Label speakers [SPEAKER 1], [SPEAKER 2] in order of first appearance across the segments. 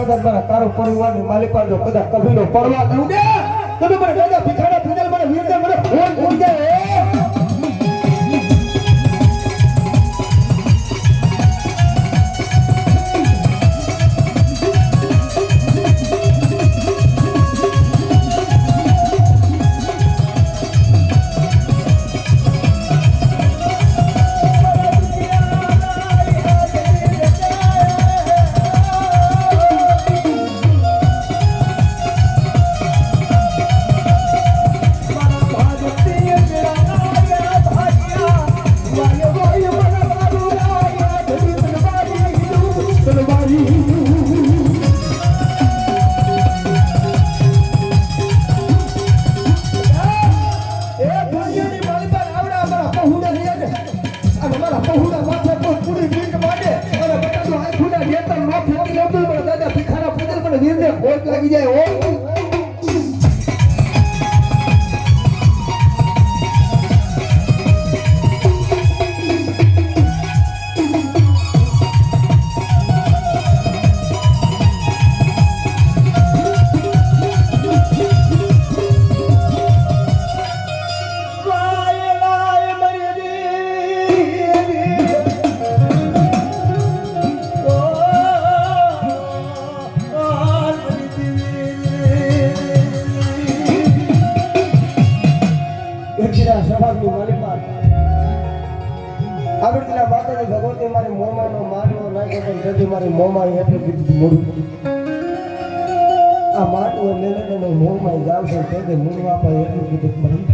[SPEAKER 1] કદાચ મારા તારો પરિવારની માલિકા જો કદાચ કભીનો પરવા દઉં દે તમે મને દાદા ભીખાડા ફિદલ મને વીરદે મને ફોન કરી દે લાગી જાય ભગવતી મારી મોમાનો માનવો નાખ્યો પણ જતી મારી મોમાએ એટલું કીધું મોડું આ માટવો મેળવીને મોમાં જાવ છે તે મૂળવા પર એટલું કીધું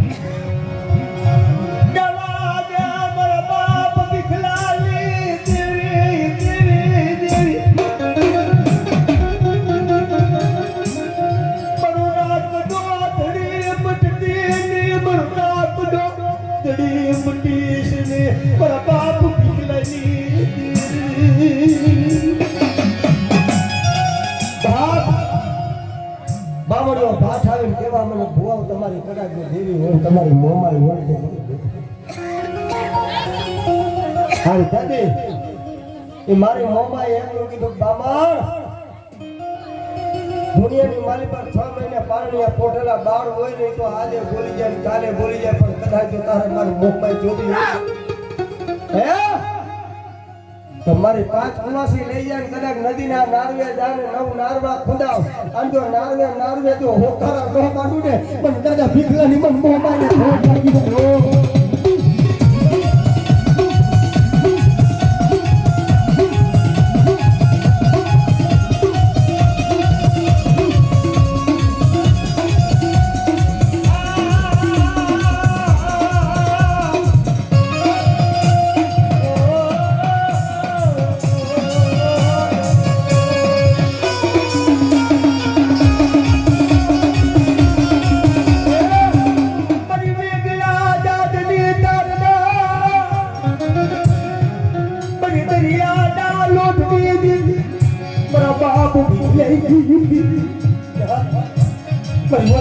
[SPEAKER 1] બાવળો ભાત આવીને કેવા મને ભુવાઓ તમારી કડાક દેવી હોય તમારી મોમાઈ હોય હારી દાદી એ મારી મોમાએ એમ કીધું બામણ દુનિયાની માલી પર 6 મહિને પારણિયા પોટેલા બાળ હોય ને તો આજે બોલી જાય કાલે બોલી જાય પણ કદાચ જો તારે મારી મોમાઈ જોડી હે તમારી 5 ઉનાસી લઈ જાય કદાચ નદીના નારવે જાને નવ નારવા ખુંદાવ અંજો નારવે જો હોકારા નો કાઢું ને પણ દાદા ભીખલાની મન મોમાઈને ખોટ લાગી ગયો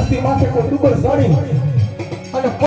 [SPEAKER 1] વસ્તી માથે કોઈ ડૂબર સડી અને